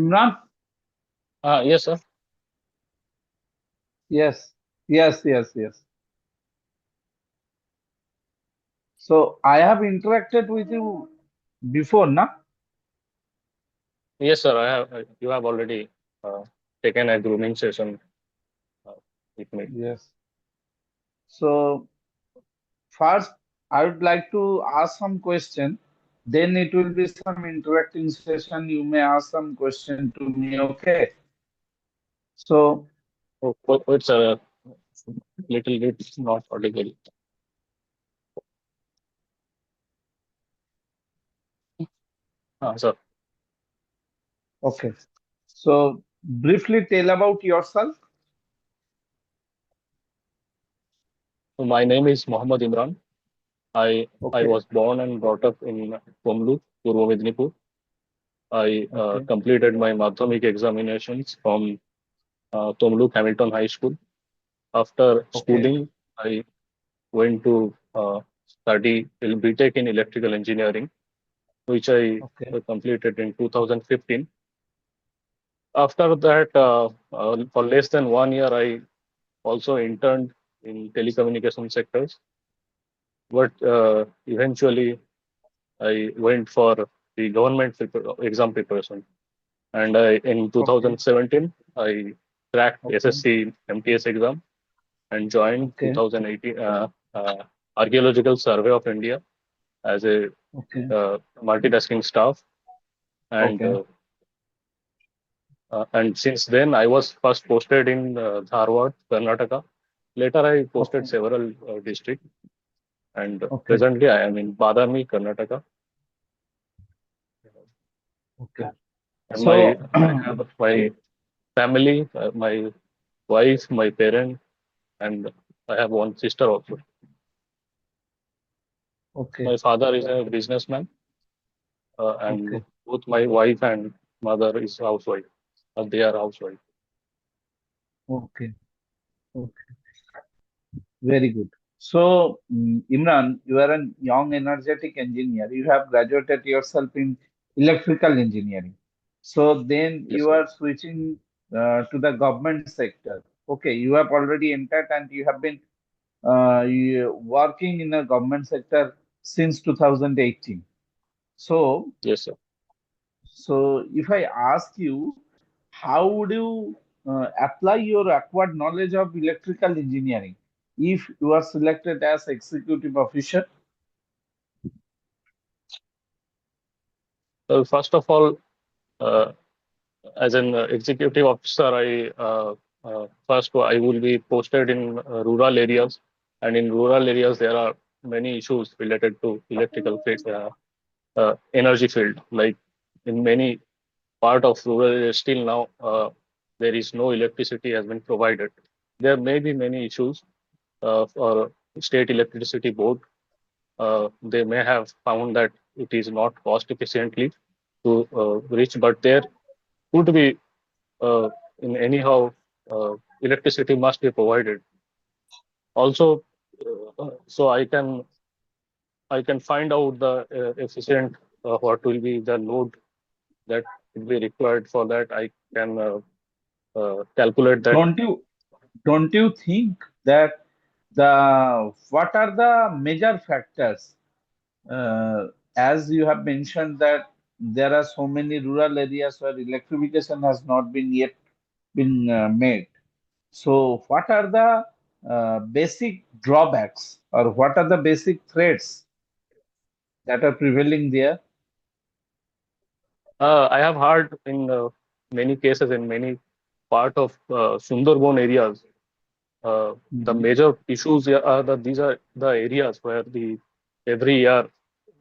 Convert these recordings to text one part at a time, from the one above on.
Imran? Yes, sir. Yes, yes. So I have interacted with you before, na? Yes, sir. You have already uh, taken a grooming session uh, with me. Yes. So first, I would like to ask some question. Then it will be some interacting session. You may ask some question to me, okay? So, It's a little bit not audible. Sir. okay. So briefly tell about yourself. So my name is Mohammad Imran. I Okay, was born and brought up in Pomlu, Purva Medinipur. I okay, completed my Madhyamik examinations from Tomluk Hamilton High School. After okay, schooling, I went to study BTech in electrical engineering, which I okay, completed in 2015. After that, for less than 1 year, I also interned in telecommunication sectors. But eventually, I went for the exam preparation. And in okay, 2017, I cracked okay, SSC MTS exam and joined okay, 2018 Archaeological Survey of India as a okay, multitasking staff. And okay, since then, I was first posted in Dharwad, Karnataka. Later, I posted okay, several districts, and okay, presently I am in Badami, Karnataka. okay. And So, I have my family, my wife, my parent, and I have one sister also. okay, My father is a businessman, and okay, both my wife and mother is housewife. They are housewife. okay, okay. Very good. So, Imran, you are a young, energetic engineer. You have graduated yourself in electrical engineering. So then Yes, you sir. are switching to the government sector. Okay, you have already entered and you have been working in the government sector since 2018. So, Yes, sir. so if I ask you, how would you apply your acquired knowledge of electrical engineering if you are selected as executive officer? So first of all, uh, as an executive officer, first I will be posted in rural areas, and in rural areas there are many issues related to energy field. Like in many part of rural areas, still now there is no electricity has been provided. There may be many issues for state electricity board. They may have found that it is not cost efficiently to reach, but there could be uh, in anyhow electricity must be provided. Also, so I can find out the efficient what will be the load that will be required for that. I can calculate that. Don't you think that the what are the major factors as you have mentioned that there are so many rural areas where electrification has not been yet been made. So, what are the basic drawbacks or what are the basic threats that are prevailing there? I have heard in many cases in many part of Sundarban areas, the Mhm. major issues here are that these are the areas where the every year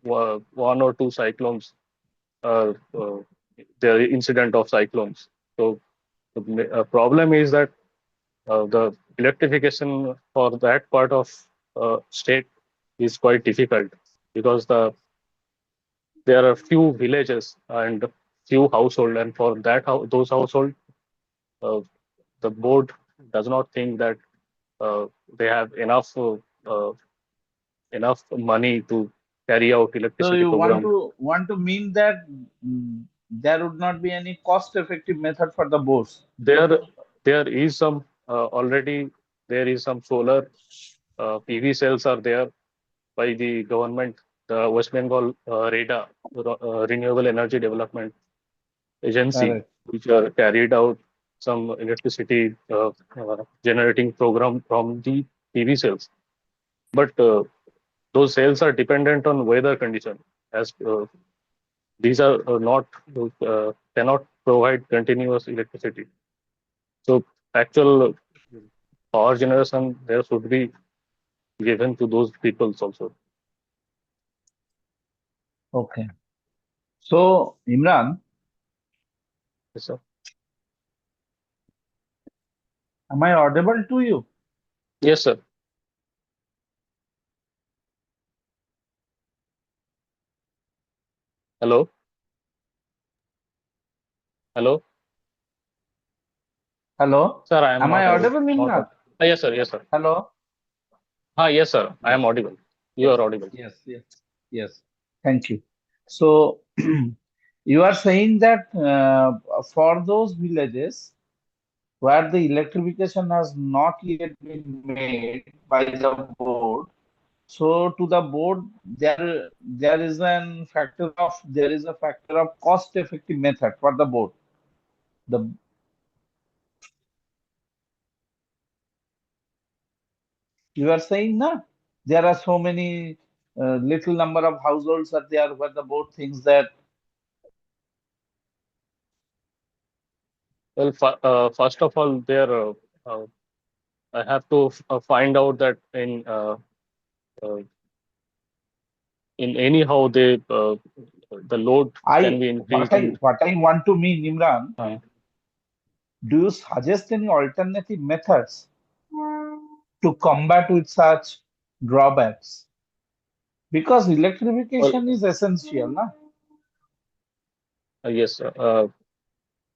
one or two cyclones, the incident of cyclones. So the problem is that the electrification for that part of state is quite difficult because there are few villages and few household, and for those household, uh, the board does not think that uh, they have uh, enough money to carry out So electricity you program. want to mean that mm, there would not be any cost-effective method for the boards. There, there is some already. There is some solar PV cells are there by the government, the West Bengal REDA, Renewable Energy Development Agency, Correct. which are carried out some electricity generating program from the PV cells. But those cells are dependent on weather condition, as these are not cannot provide continuous electricity. So actual power generation there should be given to those peoples also. Okay. So, Imran, Yes, sir. am I audible to you? Yes, sir. Hello, hello, Hello? sir. I am Am I not able. audible, Not Imran? audible. Yes, sir. Yes, sir. Hello? Yes, sir. I am Yes. audible. You are Yes. audible. Yes. Yes. Yes. Thank you. So, you are saying that for those villages where the electrification has not yet been made by the board, so to the board there is a factor of cost effective method for the board. The You are saying na there are so many little number of households are there where the board thinks that Well, first of all, there uh, I have to find out that uh, in anyhow the load can I be what increased I in. what I want to mean, Imran, Uh, do you suggest any alternative methods to combat with such drawbacks? Because well, electrification is essential, na? yes,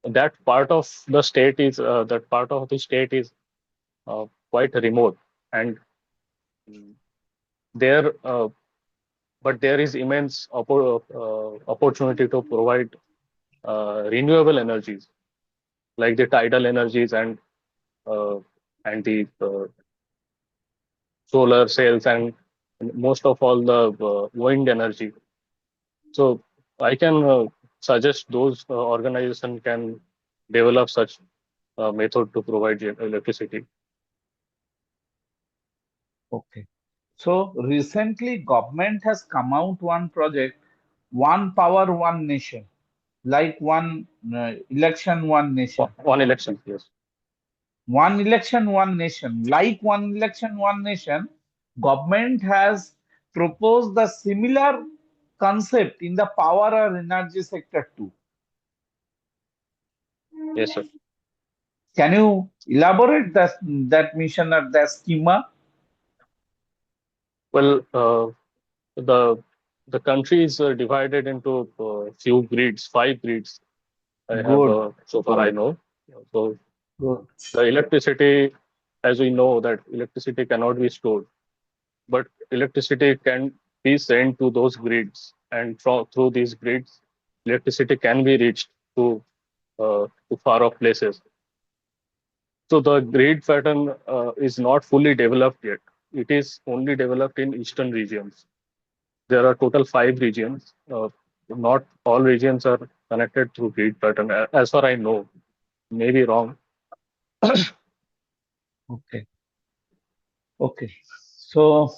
that part of the state is quite remote, and mm, there but there is immense opportunity to provide renewable energies like the tidal energies uh, and the solar cells and most of all the wind energy. So I can suggest those organization can develop such method to provide electricity. Okay. So recently, government has come out one project, one power, one nation, like one election, one nation. On elections, yes, One election, one nation. Like one election, one nation, government has proposed the similar concept in the power or energy sector too. yes, sir. Can you elaborate that mission or that schema? Well, the the country is divided into few grids, five grids. I have Good, so far I know. So good. the electricity, as we know, that electricity cannot be stored, but electricity can be sent to those grids, and through these grids, electricity can be reached to far off places. So the grid pattern is not fully developed yet. It is only developed in eastern regions. There are total five regions. Not all regions are connected through grid pattern, as far I know. Maybe wrong. Okay, okay. So,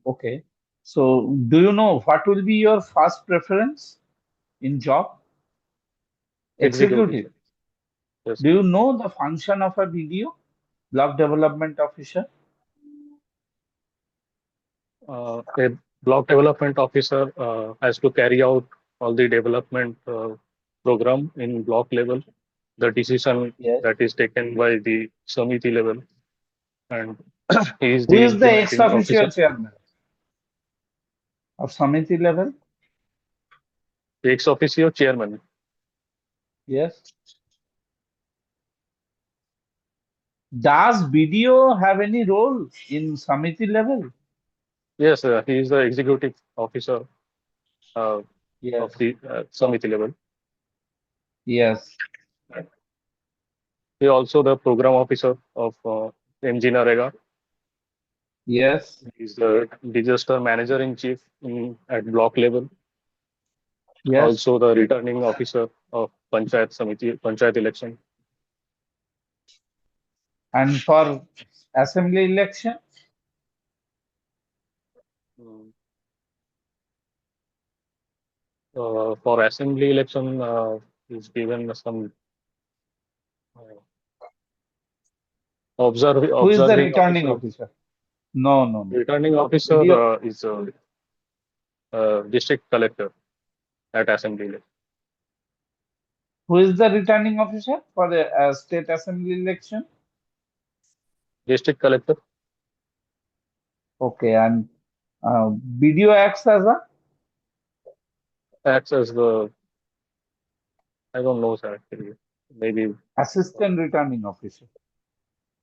okay. So, do you know what will be your first preference in job? Executive. Executive. Yes. Do you know the function of a BDO, block development officer? A block development officer has to carry out all the development program in block level. The decision Yes. that is taken by the Samiti level, and he is Who the is the ex implementing officio officer. chairman of Samiti level? Ex officio chairman. Yes. Does BDO have any role in Samiti level? Yes, he is the executive officer uh, of Yes. the Samiti level. Yes. He also the program officer of MG Narega. Yes. He's the disaster manager in chief at block level. Yes. Also the returning officer of Panchayat election. And for assembly election, Mm. For assembly election, he's given some uh, who is the observing returning officer. officer? No, no, no. Returning officer Video. is district collector at assembly election. Who is the returning officer for the state assembly election? District collector Okay, and video acts as a acts as the, I don't know, sir, actually. Maybe. assistant returning officer.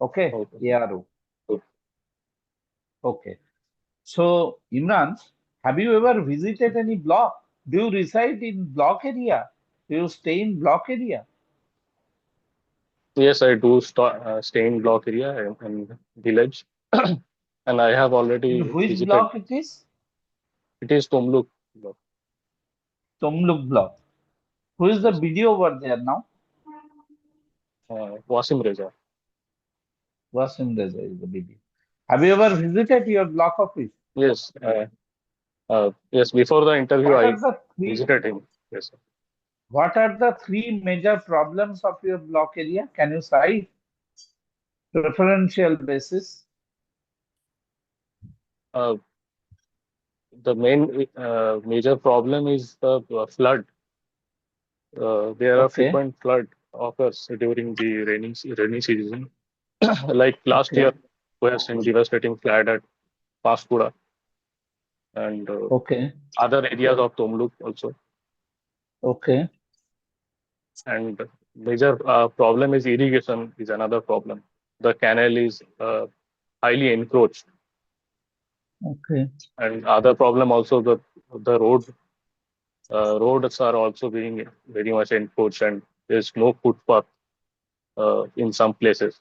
Okay, Okay. ARO. Okay. So, Imran, have you ever visited any block? Do you reside in block area? Do you stay in block area? Yes, I do stay in block area and village, and I have In already which visited. block it is? It is Tomluk block. Tomluk block. Who is the Yes, BDO over there now? Wasim Reza. Wasim Reza is the BDO. Have you ever visited your block office? Yes, yes. Before the interview, What I are the three visited him. Yes, sir. what are the three major problems of your block area? Can you cite preferential basis? Uh, the main major problem is the flood. There are Okay, frequent flood occurs during the rainy season. Like last year, okay, we have seen devastating flood at Paskuda and okay, other areas of Tomluk also. okay, And major problem is irrigation is another problem. The canal is highly encroached, okay, and other problem also the roads are also being very much encroached, and there's no footpath in some places.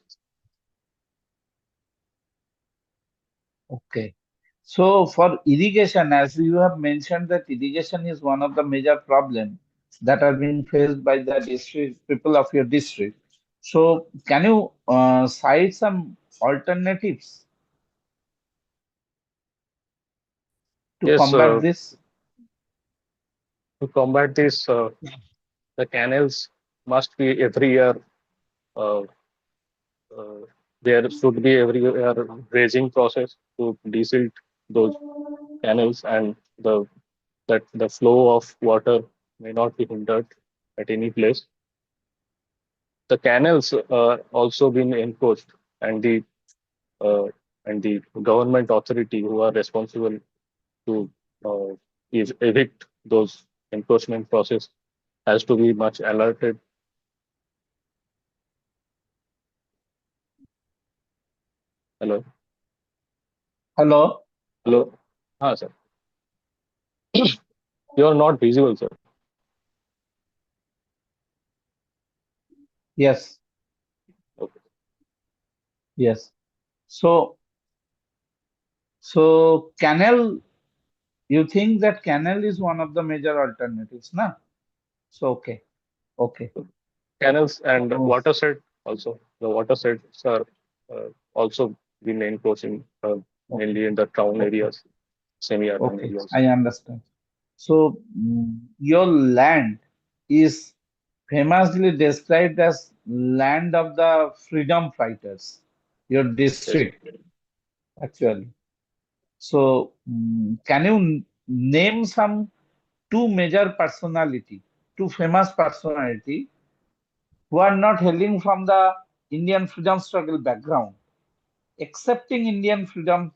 okay. So for irrigation, as you have mentioned that irrigation is one of the major problems that are being faced by the district people of your district. So can you cite some alternatives to Yes, combat this? to combat this, the canals must be every year. Uh, uh, there should be every year grazing process to desilt those canals, and the flow of water may not be hindered at any place. The canals are also been encroached, and uh, the government authority who are responsible to uh, evict those encroachment process has to be much alerted. Hello, Hello? hello, sir. You are not visible, sir. Yes, Okay. yes. So, so canal, you think that canal is one of the major alternatives, na? So, okay, okay. Canals and Oh, watershed also. The watersheds are also been encroaching okay, mainly in the town okay, areas, semi-urban okay. areas. I understand. So, your land is famously described as land of the freedom fighters, your Yes, sir. district, actually. So, can you name some two major personality, two famous personality who are not hailing from the Indian freedom struggle background, accepting Indian freedom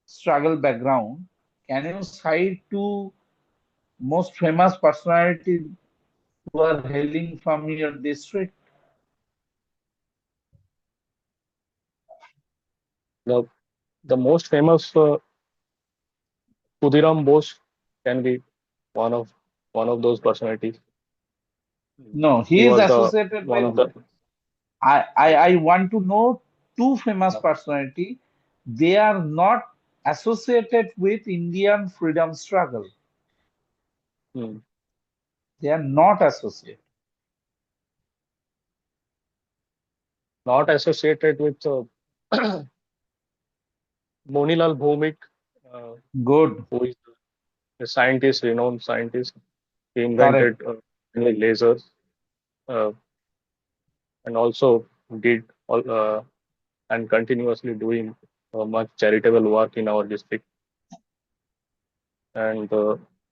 struggle background? Can you cite two most famous personalities who are hailing from your district? The the most famous Khudiram Bose can be one of one of those personalities. No, He he is was the associated one with. of the I want to know two famous personality. They are not associated with Indian freedom struggle. mm, They are not associated. not associated with Monilal Bhomik, uh, Good, who is a scientist, renowned scientist. He correct. invented lasers uh, and also did and continuously doing much charitable work in our district. And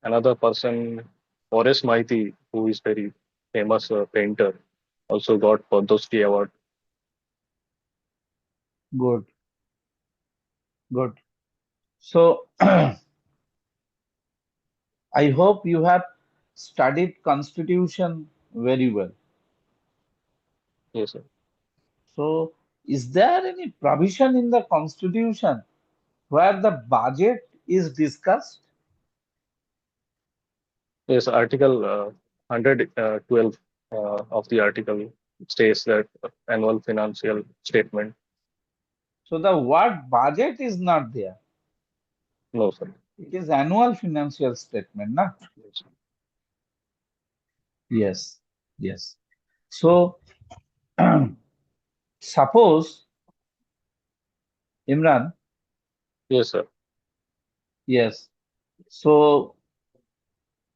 another person, Horace Maiti, who is very famous painter, also got Padmashri Award. Good, good. So I hope you have studied Constitution very well. Yes, sir. So is there any provision in the Constitution where the budget is discussed? Yes, Article 112 of the article states that annual financial statement. So the word budget is not there. No, sir. It is annual financial statement, na? Yes, Yes, yes. So suppose, Imran, yes, sir. yes. So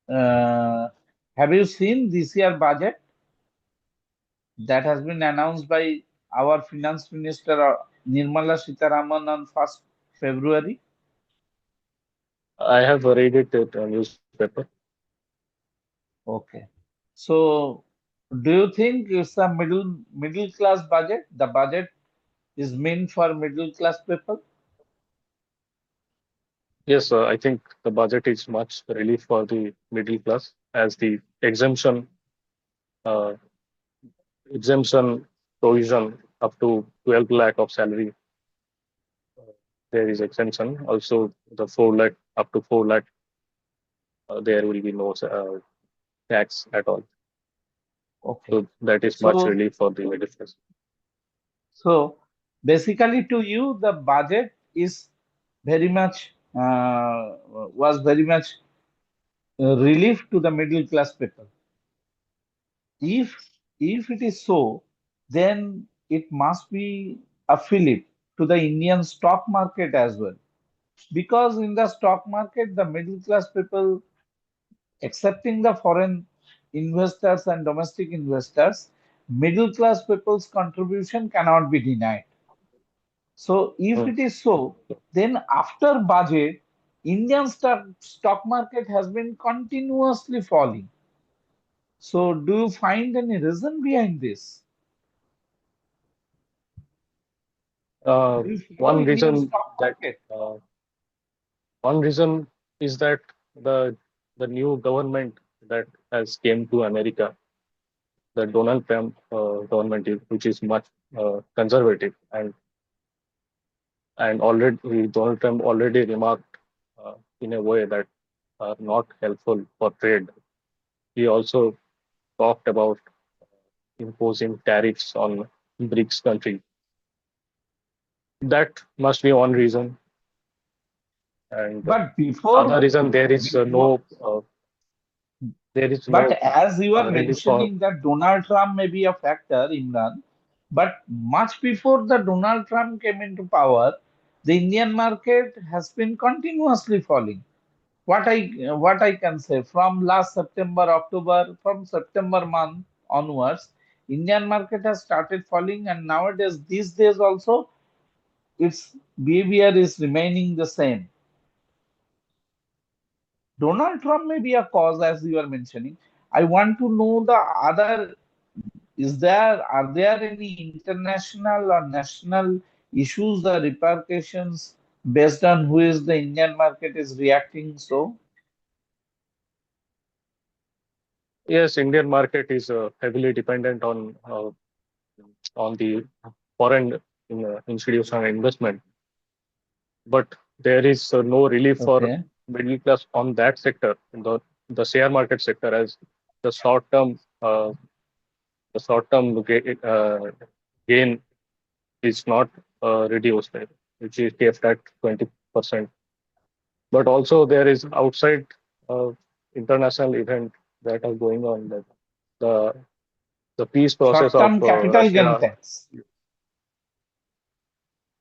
uh, have you seen this year budget that has been announced by our finance minister Nirmala Sitharaman on 1st February? I have read it in a newspaper. Okay. So do you think it's a middle class budget? The budget is meant for middle class people? Yes, I think the budget is much relief for the middle class as the uh, exemption provision up to 12 lakh of salary. uh, there is exemption. Also, the 4 lakh up to 4 lakh, there will be no tax at all. Okay. So that is much So relief for the middle class. so basically to you the budget is very much was very much relief to the middle class people. If it is so, then it must be a fillip to the Indian stock market as well. Because in the stock market, the middle class people, excepting the foreign investors and domestic investors, middle class people's contribution cannot be denied. So if Mm. it is so, then after budget, Indian stock market has been continuously falling. So do you find any reason behind this? Uh, Do you follow one Indian reason stock that market? uh, one reason is that the the new government that has came to America, the Donald Trump government, which is much conservative, and already Donald Trump already remarked in a way that are not helpful for trade. He also talked about imposing tariffs on BRICS countries. That must be one reason, and But other before, reason before, there is but no as you are relief for. mentioning that Donald Trump may be a factor, Imran, but much before the Donald Trump came into power, the Indian market has been continuously falling. What I can say from last September, October, from September month onwards, Indian market has started falling, and nowadays these days also its behavior is remaining the same. Donald Trump may be a cause, as you are mentioning. I want to know the other. Are there any international or national issues or repercussions based on who is the Indian market is reacting so? Yes, Indian market is heavily dependent on the foreign institutional investment, but there is no relief for Okay. middle class on that sector, the share market sector, as the short term. uh, the short-term gain is not reduced, right, which is kept at 20%. But also there is outside uh, international event that are going on, that the the peace process of Short-term capital gain Russia. tax.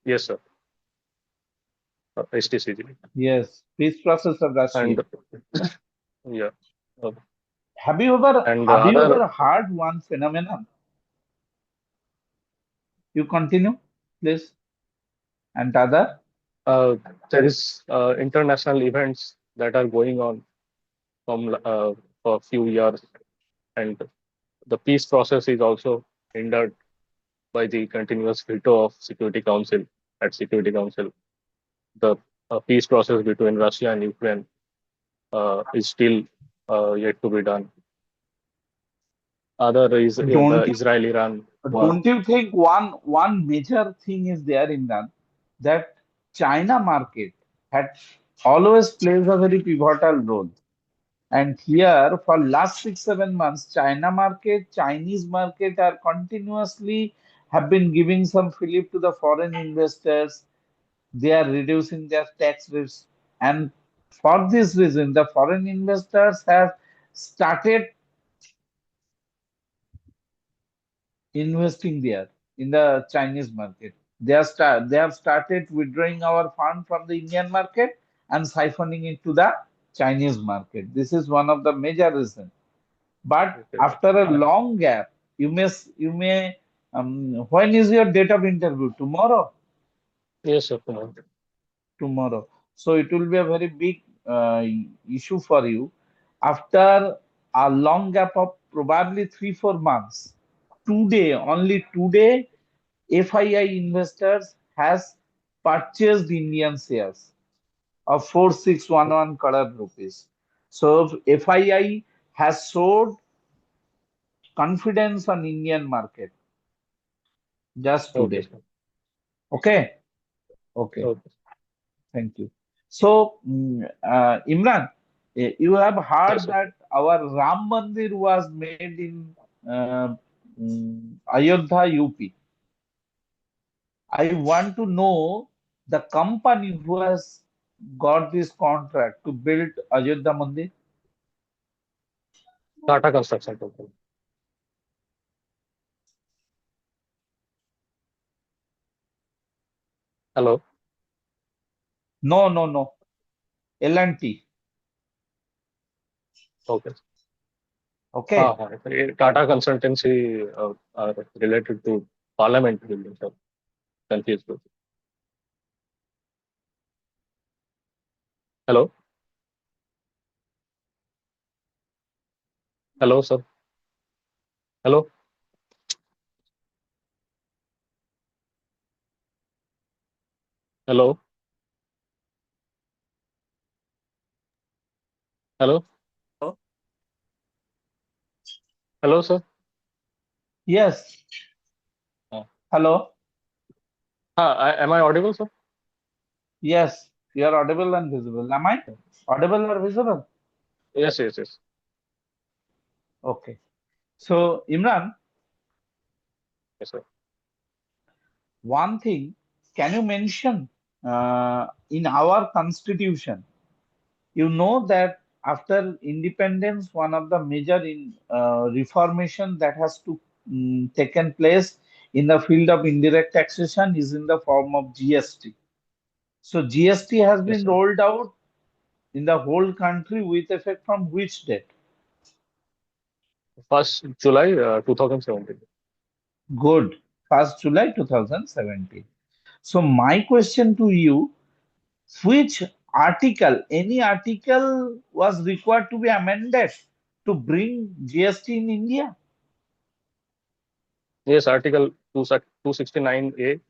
Yes, sir. STCG. Yes, peace process of Russia. And yeah. Uh, Have you ever and the have you other ever heard one phenomenon? You continue, please. And other uh, there is international events that are going on from for a few years, and the peace process is also hindered by the continuous veto of Security Council. At Security Council, the peace process between Russia and Ukraine is still yet to be done. Other is the don't Israel-Iran war. don't you think one major thing is there in that China market had always plays a very pivotal role. And here for last 6 7 months, Chinese market are continuously have been giving some fillip to the foreign investors. They are reducing their tax rates, and for this reason, the foreign investors have started investing there in the Chinese market. They have started withdrawing our fund from the Indian market and siphoning it to the Chinese market. This is one of the major reasons. But Okay. after a long gap, you may when is your date of interview? Tomorrow? Yes, sir. Kumar. Tomorrow. So it will be a very big issue for you. After a long gap of probably 3 4 months, only today, FII investors has purchased Indian shares of 4611 crore rupees. So FII has showed confidence on Indian market just Okay, today. sir. Okay, okay, Okay. thank you. So, Imran, you have Yes, heard sir. that our Ram Mandir was made in Ayodhya, UP. I want to know the company who has got this contract to build Ayodhya Mandir. Tata Construction Company. Hello. No, no, no. L&T. Okay. Okay. Tata Consultancy are related to Parliament buildings. Sir. Confused with. Hello. Hello, sir. Hello. Hello. Hello. Hello, sir. Yes. Uh, Hello. am I audible, sir? Yes. You are audible and visible. Am I audible or visible? Yes, yes, yes. Okay. So, Imran, Yes, sir. one thing, can you mention in our constitution, you know that after independence, one of the major reformation that has to taken place in the field of indirect taxation is in the form of GST. So GST has Yes, been sir. rolled out in the whole country with effect from which date? First July 2017. Good. 1st July 2017. So my question to you, which article, any article was required to be amended to bring GST in India? Yes, Article 269A,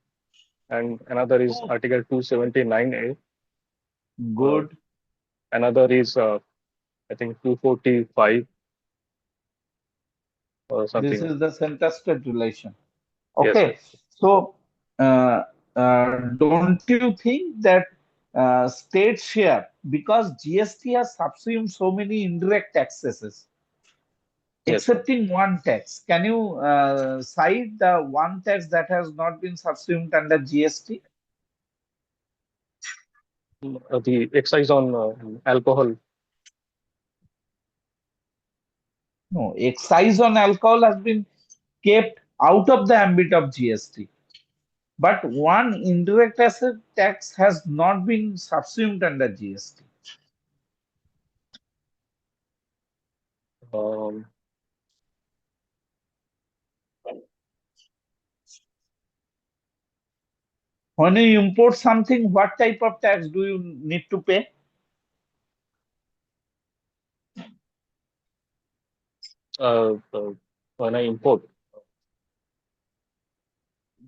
and another is Oh, Article 279A. Uh, good. Another is I think 245 or This something. is the center state relation. Yes, Okay. yes. So, don't you think that state share, because GST has subsumed so many indirect taxes, Yes, sir. excepting one tax. Can you cite the one tax that has not been subsumed under GST? The excise on alcohol. No, excise on alcohol has been kept out of the ambit of GST. But one indirect asset tax has not been subsumed under GST. Um, When you import something, what type of tax do you need to pay? uh, uh, when I import,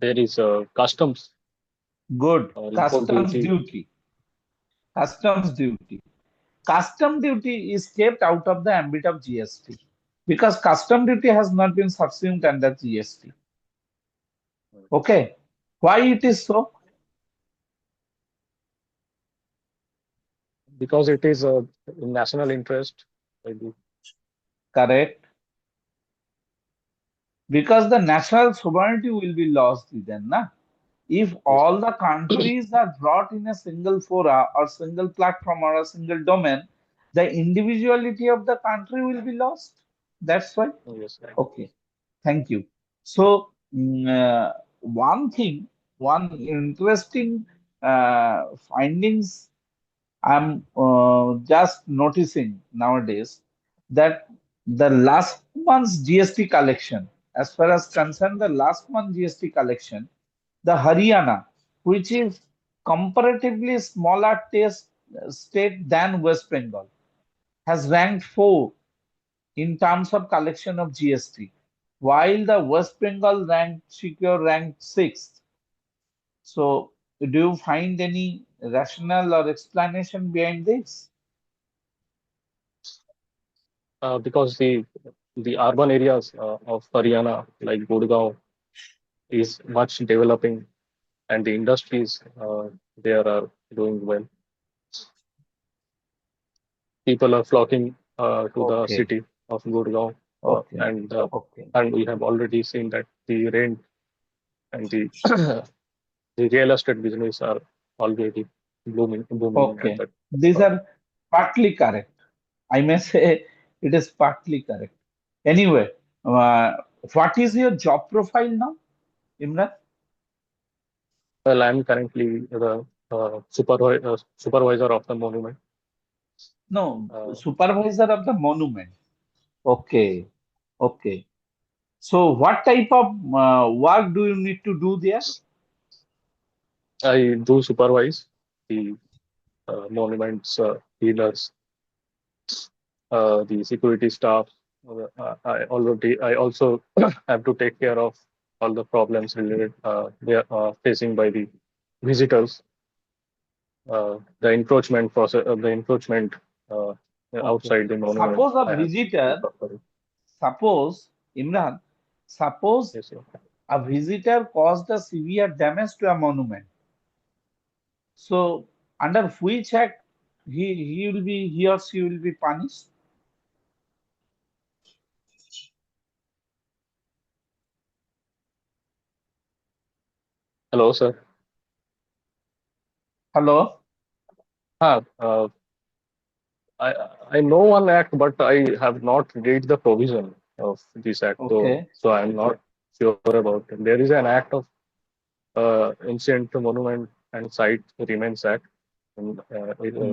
there is customs Good. or import Customs duty. duty. Customs duty. Custom duty is kept out of the ambit of GST because custom duty has not been subsumed under GST. Okay. Why it is so? Because it is in national interest. Maybe. Correct. Because the national sovereignty will be lost then, na? If Yes, all the countries are brought in a single fora or single platform or a single domain, the individuality of the country will be lost. That's why. yes, sir. Okay, thank you. So, one thing, one interesting findings I'm just noticing nowadays that the last month's GST collection, as far as concerned, the last month GST collection, the Haryana, which is comparatively smaller state than West Bengal, has ranked 4 in terms of collection of GST, while the West Bengal ranked 6th. So, do you find any rationale or explanation behind this? Because the urban areas of Haryana, like Gurgaon, is much developing, and the industries there are doing well. People are flocking to the Okay, city of Gurgaon, okay, and okay, we have already seen that the rent and the the real estate business are already booming at okay. that. These Uh, are partly correct. I may say it is partly correct. Anyway, uh, what is your job profile now, Imran? well, I'm currently the supervisor of the monument. No, Uh, supervisor of the monument. Okay, okay. So, what type of work do you need to do there? I do supervise the monuments healers, the security staff. I also have to take care of all the problems related they are facing by the visitors, the encroachment process, the encroachment uh, Okay. outside the monument. Suppose a I have to visitor, look after it. suppose, Imran, suppose Yes, sir. a visitor caused a severe damage to a monument. So, under which act he or she will be punished? Hello, sir. Hello? Ah, I I know one act, but I have not read the provision of this act, Okay, so I'm not sure about it. There is an act of Ancient Monument and Site Remains Act, and it hmm,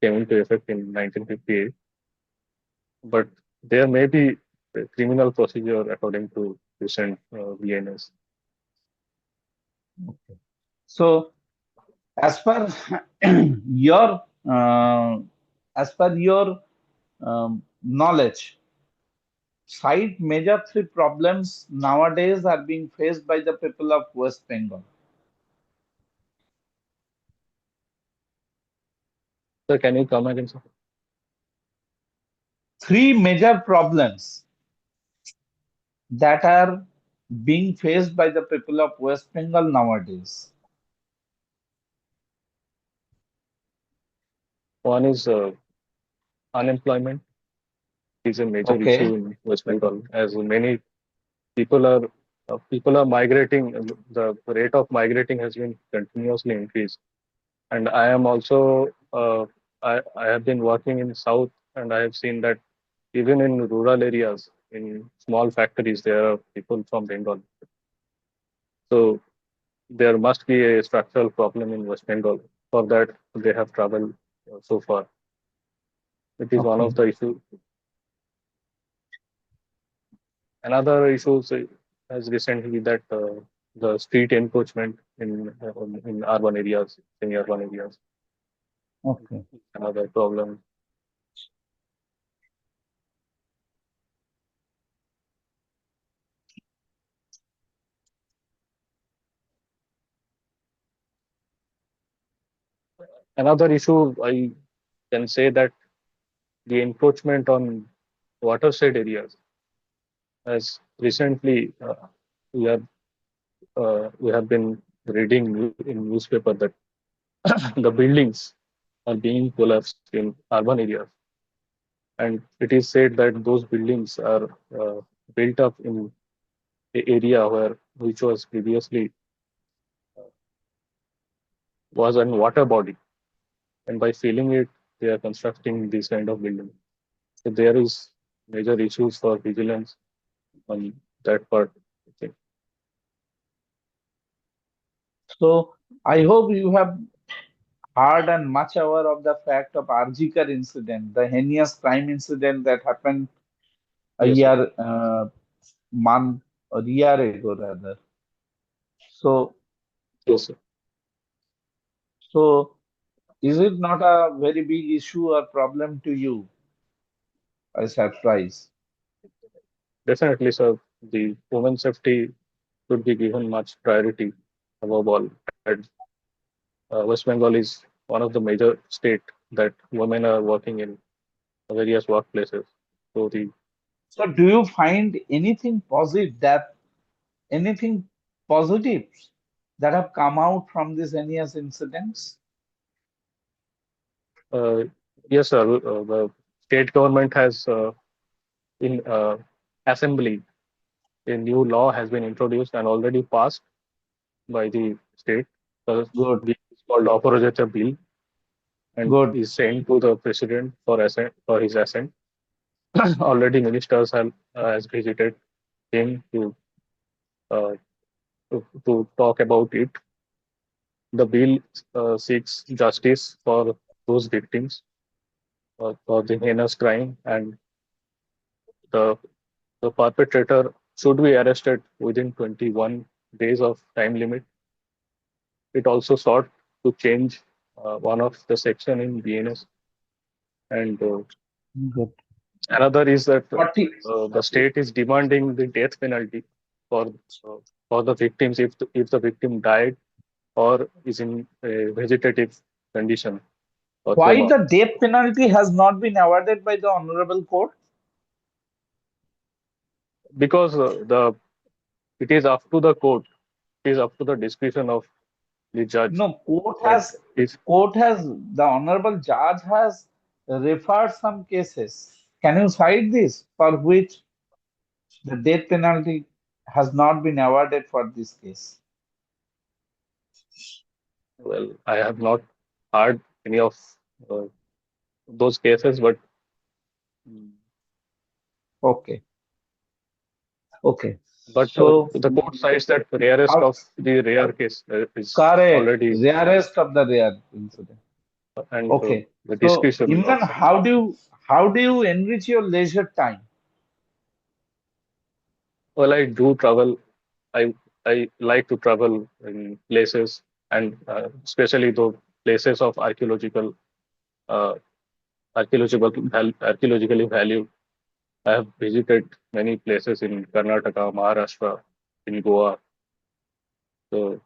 came into effect in 1958. But there may be a criminal procedure according to recent VNS. okay. So, as per your uh, knowledge, cite major 3 problems nowadays are being faced by the people of West Bengal. So can you come again, sir? 3 major problems that are being faced by the people of West Bengal nowadays. One is unemployment. is a major issue Okay. in West Bengal, as many people are people are migrating. The rate of migrating has been continuously increased, and I am also I have been working in South, and I have seen that even in rural areas, in small factories, there are people from Bengal. So there must be a structural problem in West Bengal. For that, they have traveled so far. It is one of Okay. the issues. Another issue has recently that the street encroachment in urban areas, semi-urban areas, Okay. another problem. Another issue I can say that the encroachment on watershed areas has recently we have been reading in newspaper that the buildings are being collapsed in urban areas, and it is said that those buildings are built up in the area where which was previously was an water body, and by filling it, they are constructing this kind of building. So there is major issues for vigilance on that part. I think. So I hope you have heard and much aware of the fact of Arjikar incident, the heinous crime incident that happened a Yes, sir. year, month or year ago rather. So, Yes, sir. so is it not a very big issue or problem to you? A surprise. Definitely, sir. The women safety should be given much priority above all. And West Bengal is one of the major state that women are working in various workplaces. So the So do you find anything positive that have come out from these heinous incidents? uh, yes, sir. The state government has in assembly a new law has been introduced and already passed by the state. The Good, bill is called Operator Bill and good. is sent to the president for assent for his assent. Already ministers have has visited him uh, to talk about it. The bill seeks justice for those victims for the heinous crime, and the the perpetrator should be arrested within 21 days of time limit. It also sought to change one of the section in BNS, and Good. another is that 40. the state is demanding the death penalty for uh, for the victims if the victim died or is in a vegetative condition or Why coma. the death penalty has not been awarded by the honorable court? Because the it is up to the court, it is up to the discretion of the judge No, that if the honorable judge has referred some cases. Can you cite this for which the death penalty has not been awarded for this case? well I have not heard any of uh, those cases, but Okay, okay. but So, the court cites that rarest how, of the rare case is correct, already rarest of the rare incident. and Okay. the So, discretion Imran, of how do you enrich your leisure time? well I do travel. I like to travel in places and especially the places of uh, archaeologically valued. I have visited many places in Karnataka, Maharashtra, in Goa. So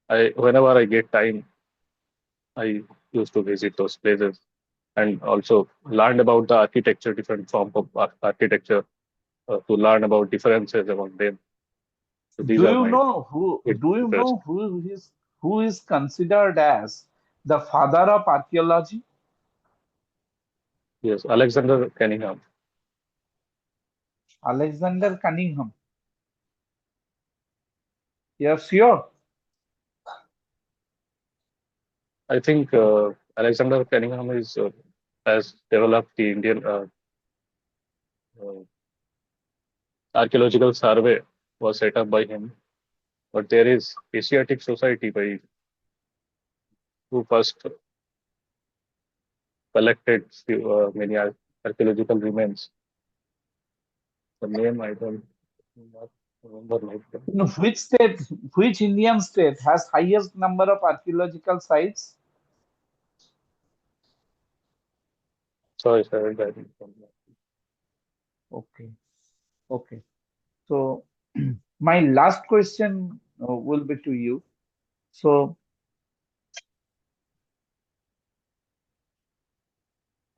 I whenever I get time, I used to visit those places and also learn about the architecture, different form of architecture, to learn about differences among them. So these Do are you my know who? Do you interest. know who is considered as the father of archaeology? Yes, Alexander Cunningham. Alexander Cunningham. You're sure? I think Alexander Cunningham is has developed the Indian uh, archaeological survey was set up by him, but there is Asiatic Society by who first collected many archaeological remains. The name I don't not remember like that. In which state, which Indian state has highest number of archaeological sites? Sorry, sir, I don't remember. Okay, okay. So my last question will be to you. So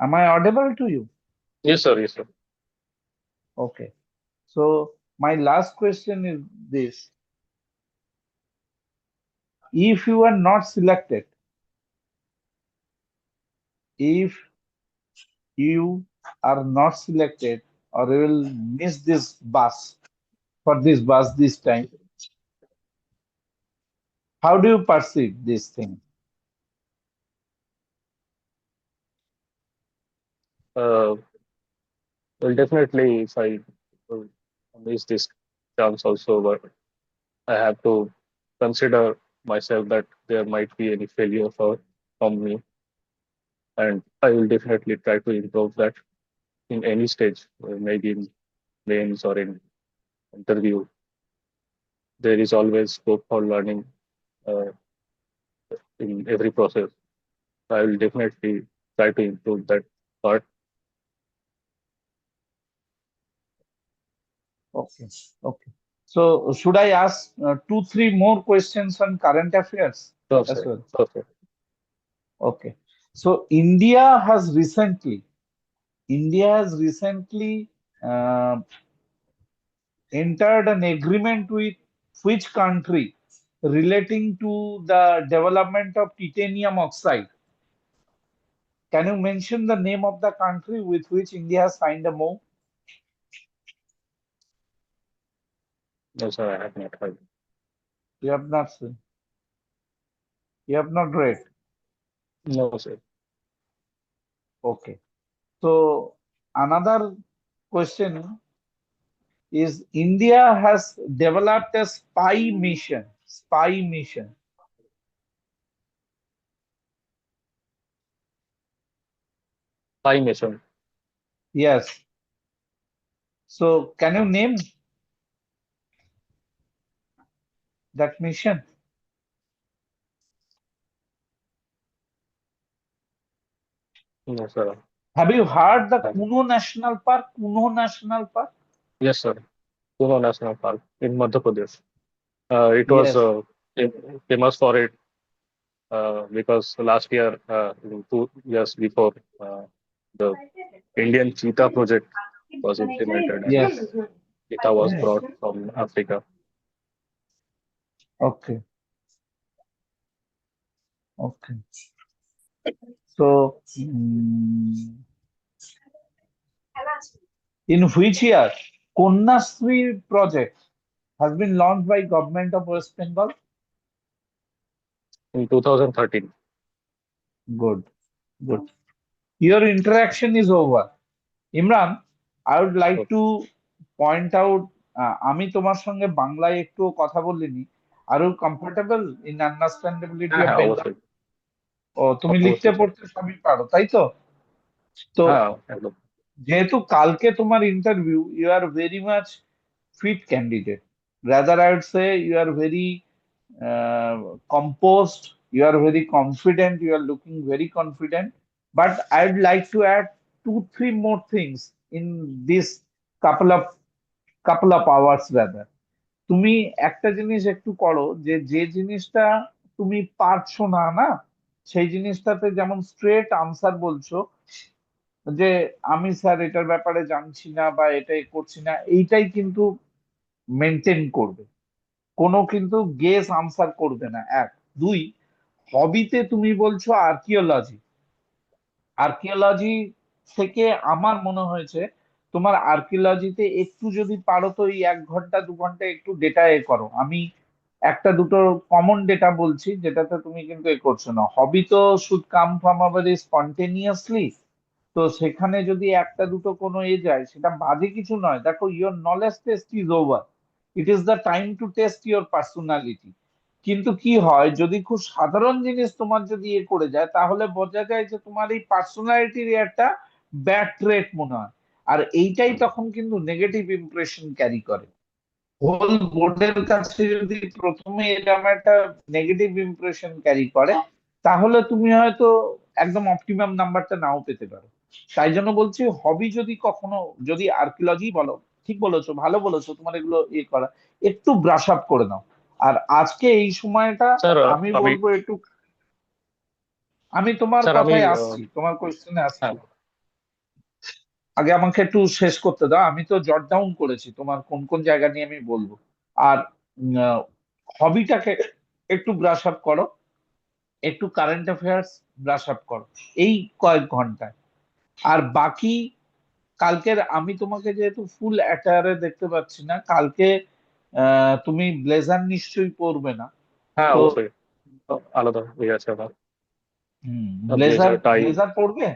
am I audible to you? Yes, sir. Yes, sir. Okay. So my last question is this. If you are not selected, if you are not selected or you will miss this bus for this bus this time, how do you perceive this thing? Uh, well, definitely, if I uh, miss this chance also, but I have to consider myself that there might be any failure from me, and I will definitely try to improve that in any stage, maybe in mains or in interview. There is always scope for learning uh, in every process. I will definitely try to improve that part. Okay, okay. So should I ask two, three more questions on current affairs Sure, as sir. well? Sure, sir. Okay. So India has recently uh, entered an agreement with which country relating to the development of titanium oxide? Can you mention the name of the country with which India has signed a MOU? No, sir, I have not heard. You have not seen. You have not read. No, sir. Okay. So another question is India has developed a spy mission. Spy mission. Thai mission. Yes. So can you name that mission? No, sir. Have you heard the Um, Kuno National Park? Kuno National Park? yes, sir. Kuno National Park in Madhya Pradesh. It was Yes. famous for it because last year, 2 years before, the Indian cheetah project was implemented and Yes. cheetah was Yes. brought from Africa. Okay. Okay. So, in which year Konyasri project has been launched by government of West Bengal? In 2013. Good. Good. Your interaction is over. Imran, I would like Okay. to point out আমি তোমার সঙ্গে বাংলায় একটু কথা বলিনি। Are you comfortable in understandability হ্যাঁ of হ্যাঁ Bengali? অবশ্যই ও তুমি লিখতে অবশ্যই স্যার পড়তে সবই পারো, তাই তো? তো হ্যাঁ একদম যেহেতু কালকে তোমার interview, you are very much fit candidate. Rather, I would say you are very composed, you are very confident, you are looking very confident. But I would like to add two, three more things in this couple of hours rather. তুমি একটা জিনিস একটু করো যে যে জিনিসটা তুমি পারছো না না সেই জিনিসটাতে যেমন স্ট্রেট আনসার বলছো যে আমি স্যার এটার ব্যাপারে জানছি না বা এটাই করছি না, এইটাই কিন্তু মেনটেন করবে। কোনো কিন্তু গেস আনসার করবে না, এক। দুই, হবিতে তুমি বলছো আর্কিওলজি। আর্কিওলজি থেকে আমার মনে হয়েছে তোমার আর্কিওলজিতে একটু যদি পারো তো এই 1 ঘন্টা 2 ঘন্টা একটু ডেটা করো। আমি একটা দুটো কমন ডেটা বলছি যেটাতে তুমি কিন্তু করছো না। হবি তো should come from our spontaneously. তো সেখানে যদি একটা দুটো কোনো যায় সেটা বাজে কিছু নয়। দেখো, your knowledge test is over, it is the time to test your personality. কিন্তু কি হয়, যদি খুব সাধারণ জিনিস তোমার যদি করে যায় তাহলে বোঝা যায় যে তোমার এই পার্সোনালিটির একটা ব্যাড ট্রেট মনে হয়। আর এইটাই তখন কিন্তু নেগেটিভ ইমপ্রেশন ক্যারি করে। হোল বোর্ডের কাছে যদি প্রথমে এরকম একটা নেগেটিভ ইমপ্রেশন ক্যারি করে তাহলে তুমি হয়তো একদম অপটিমাম নাম্বারটা নাও পেতে পারো। তাই জন্য বলছি, হবি যদি কখনো, যদি আর্কিওলজি বলো, ঠিক বলেছো, ভালো বলেছো, তোমার এগুলো করা একটু ব্রাশ আপ করে নাও। আর আজকে এই সময়টা স্যার আমি আমি বলবো একটু, আমি তোমার স্যার আমি কথায় আসছি, তোমার কোয়েশ্চেনে আসছি। হ্যাঁ আগে আমাকে একটু শেষ করতে দাও, আমি তো জট ডাউন করেছি তোমার কোন কোন জায়গা নিয়ে আমি বলবো। আর হবিটাকে একটু ব্রাশ আপ করো, একটু কারেন্ট অ্যাফেয়ার্স ব্রাশ আপ করো এই কয়েক ঘন্টায়। আর বাকি কালকের, আমি তোমাকে যেহেতু ফুল অ্যাটায়ারে দেখতে পাচ্ছি না কালকে, তুমি ব্লেজার নিশ্চয়ই পরবে না। হ্যাঁ তো অবশ্যই আলাদা হয়ে আছে আমার ব্লেজার ব্লেজার টাই। ব্লেজার পরবে।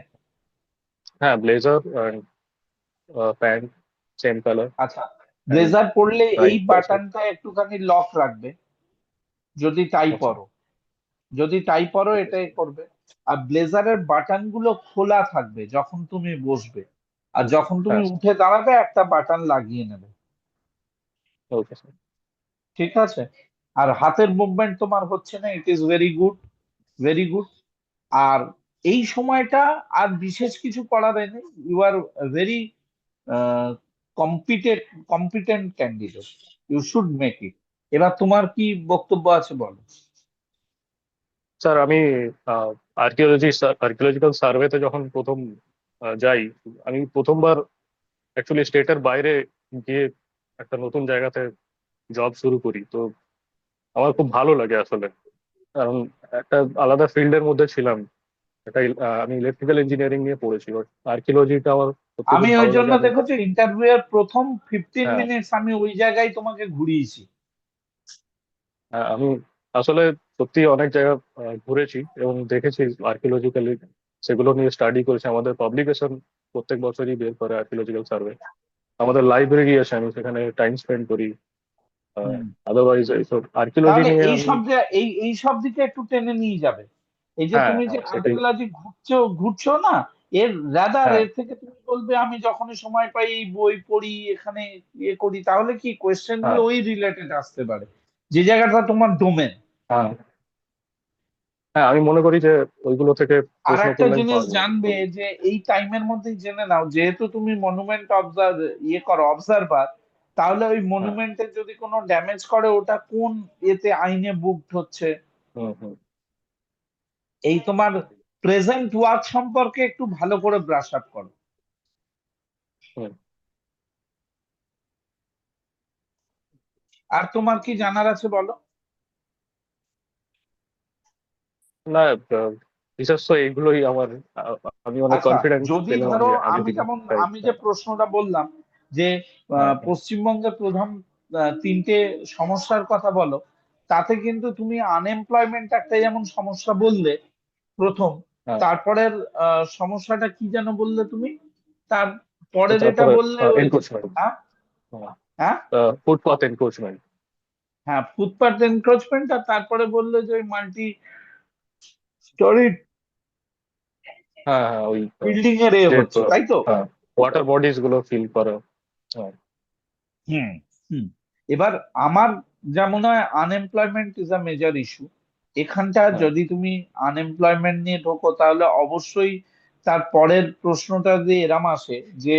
হ্যাঁ blazer and pant same colour আচ্ছা, অ্যান্ড ব্লেজার পরলে টাই এই অলসো। বাটনটা একটুখানি লক রাখবে। যদি টাই আচ্ছা পরো, যদি টাই পরো ওকে এটাই স্যার। করবে। আর ব্লেজারের বাটন গুলো খোলা থাকবে যখন তুমি বসবে, আর যখন তুমি হ্যাঁ স্যার উঠে দাঁড়াবে একটা বাটন লাগিয়ে নেবে। Okay sir. ঠিক আছে। আর হাতের মুভমেন্ট তোমার হচ্ছে না, it is very good, very good. আর এই সময়টা আর বিশেষ কিছু করার নেই। You are very competent, competent candidate, you should make it. এবার তোমার কি বক্তব্য আছে বলো। স্যার আমি আর্কিওলজিক্যাল সার্ভেতে যখন প্রথম যাই, আমি প্রথমবার অ্যাকচুয়ালি স্টেটের বাইরে গিয়ে একটা নতুন জায়গাতে জব শুরু করি। তো আমার খুব ভালো লাগে আসলে, কারণ একটা আলাদা ফিল্ডের মধ্যে ছিলাম। আমি ইলেকট্রিক্যাল ইঞ্জিনিয়ারিং নিয়ে পড়েছি, বাট আর্কিওলজিটা আমার সত্যি আমি খুব ওই ভালো লাগে। জন্য আমি দেখেছি ইন্টারভিউ এর প্রথম 15 হ্যাঁ মিনিটস আমি ওই জায়গায় তোমাকে ঘুরিয়েছি। আমি আসলে সত্যি অনেক জায়গা ঘুরেছি এবং দেখেছি আর্কিওলজিক্যালি, সেগুলো নিয়ে স্টাডি করেছি। আমাদের পাবলিকেশন প্রত্যেক বছরই বের করে আর্কিওলজিক্যাল সার্ভে। আমাদের লাইব্রেরি আছে, আমি সেখানে টাইম স্পেন্ড করি। হুম। আদারওয়াইজ এইসব আর্কিওলজি তাহলে নিয়ে এই আমি সব এই সব দিকে একটু টেনে নিয়ে যাবে। এই যে হ্যাঁ তুমি যে হ্যাঁ সেটাই। আর্কিওলজি ঘুরছো ঘুরছো না, এর রাদার হ্যাঁ এর থেকে তুমি বলবে আমি যখনই সময় পাই এই বই পড়ি এখানে করি, তাহলে কি কোয়েশ্চেন হ্যাঁ গুলো ওই রিলেটেড আসতে পারে, যে জায়গাটা তোমার ডোমেন। হ্যাঁ হ্যাঁ আমি মনে করি যে ওইগুলো থেকে আর প্রশ্ন একটা করলে আমি জিনিস পারবো। জানবে যে এই টাইমের মধ্যেই জেনে নাও, যেহেতু তুমি মনুমেন্ট অবজার্ভ করো, অবজারভার, তাহলে ওই হ্যাঁ মনুমেন্টের যদি কোনো ড্যামেজ করে ওটা কোন আইনে বুকড হচ্ছে। হুম হুম এই তোমার প্রেজেন্ট ওয়ার্ক সম্পর্কে একটু ভালো করে ব্রাশ আপ করো। হুম। আর তোমার কি জানার আছে বলো। না বিশেষ তো এইগুলোই আমার, আহ, আমি অনেক আচ্ছা, কনফিডেন্স যদি পেলাম ধরো যে আগে আমি দিকে। যেমন, তাই আমি যে হ্যাঁ প্রশ্নটা বললাম যে হ্যাঁ হ্যাঁ পশ্চিমবঙ্গের প্রধান 3টে সমস্যার কথা বলো, তাতে কিন্তু তুমি আনএমপ্লয়মেন্ট একটা যেমন সমস্যা বললে প্রথম, হ্যাঁ। তারপরের সমস্যাটা কি যেন বললে তুমি, তার তো পরের এটা তারপরে বললে ওই, এনক্রোচমেন্ট। হ্যাঁ, হ্যাঁ, ফুটপাথ এনক্রোচমেন্ট। হ্যাঁ, ফুটপাথ এনক্রোচমেন্ট। আর তারপরে বললে যে ওই মাল্টি স্টোরি হ্যাঁ হ্যাঁ ওই বিল্ডিং এর স্টেট, হচ্ছে, তাই তো। হ্যাঁ ওয়াটার বডিজ গুলো ফিল করা। হ্যাঁ হুম, হুম। এবার আমার যা মনে হয়, unemployment is a major issue. এখানটা হ্যাঁ যদি তুমি আনএমপ্লয়মেন্ট নিয়ে ঢোকো তাহলে অবশ্যই তার পরের প্রশ্নটা যে এরাম আসে যে,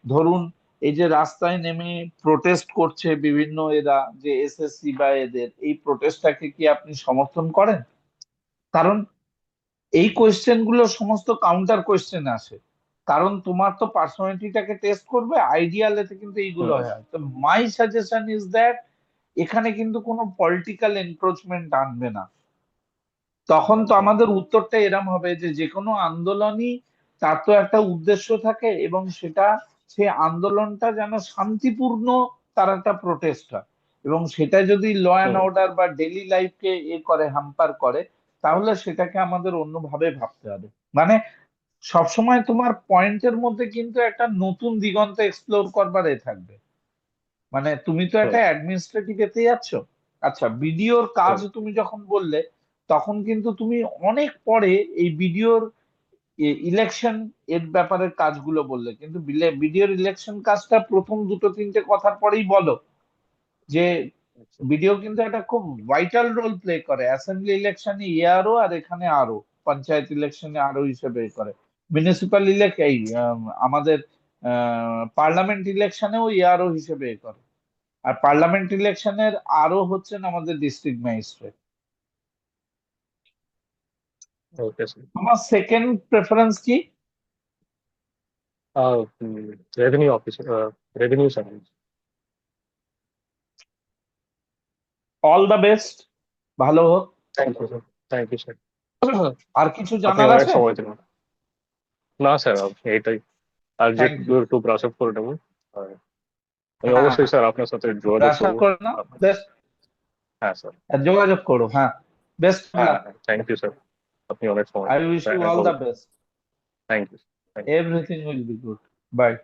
ধরুন এই যে রাস্তায় নেমে প্রোটেস্ট করছে বিভিন্ন এরা, যে এসএসসি বা এদের এই প্রোটেস্টটাকে কি আপনি সমর্থন করেন? কারণ এই কোয়েশ্চেন গুলো সমস্ত কাউন্টার কোয়েশ্চেন আসে। কারণ তোমার তো পার্সোনালিটিটাকে টেস্ট করবে, আইডিয়াল এতে কিন্তু এইগুলো হুম হয়। তো মাই সাজেশন ইজ দ্যাট এখানে কিন্তু কোনো পলিটিক্যাল এনক্রোচমেন্ট আনবে না। তখন তো হুম আমাদের উত্তরটা এরম হবে যে যে কোনো আন্দোলনই তার তো একটা উদ্দেশ্য থাকে, এবং সেটা সেই আন্দোলনটা যেন শান্তিপূর্ণ, তার একটা প্রোটেস্ট হয়। এবং সেটা যদি ল অ্যান্ড হুম, অর্ডার বা ডেইলি লাইফকে করে হ্যাম্পার করে, তাহলে সেটাকে আমাদের অন্যভাবে ভাবতে হবে। মানে সবসময় তোমার পয়েন্টের মধ্যে কিন্তু একটা নতুন দিগন্ত এক্সপ্লোর করবার থাকবে। মানে তুমি তো হুম, একটা অ্যাডমিনিস্ট্রেটিভ এতে যাচ্ছ। আচ্ছা, বিডিওর কাজ হুম, তুমি যখন বললে, তখন কিন্তু তুমি অনেক পরে এই বিডিওর ইলেকশন এর ব্যাপারে কাজগুলো বললে, কিন্তু বিডিওর ইলেকশন কাজটা প্রথম দুটো তিনটে কথার পরেই বলো যে আচ্ছা, বিডিও কিন্তু একটা খুব ভাইটাল রোল প্লে করে। অ্যাসেম্বলি ইলেকশনে এআরও, আর এখানে আরও পঞ্চায়েত ইলেকশনে আরও হিসেবে করে। মিউনিসিপাল এই আমাদের পার্লামেন্ট ইলেকশনেও এআরও হিসেবে করে। আর পার্লামেন্ট ইলেকশনের আরও হচ্ছেন আমাদের ডিস্ট্রিক্ট ম্যাজিস্ট্রেট। Okay sir. আমার সেকেন্ড প্রেফারেন্স কি? Revenue officer, revenue service. All the best, ভালো হোক। Thank you sir, thank you sir. আর কিছু আপনি জানার অনেক আছে? সময় দিলেন। না স্যার, এইটাই। আর যে থ্যাংক ইউ। একটু ব্রাশ আপ করে নেবো। আর আমি হ্যাঁ, অবশ্যই স্যার আপনার সাথে যোগাযোগ আশা করবো। করো না। বেস্ট, হ্যাঁ স্যার। যোগাযোগ করো। হ্যাঁ, বেস্ট অফ হ্যাঁ লাক। হ্যাঁ, থ্যাংক ইউ স্যার। আপনি অনেক সময় আই দিলেন। উইশ ইউ হ্যাঁ, অল ভালো। The best. Thank you. Everything will be good. Bye.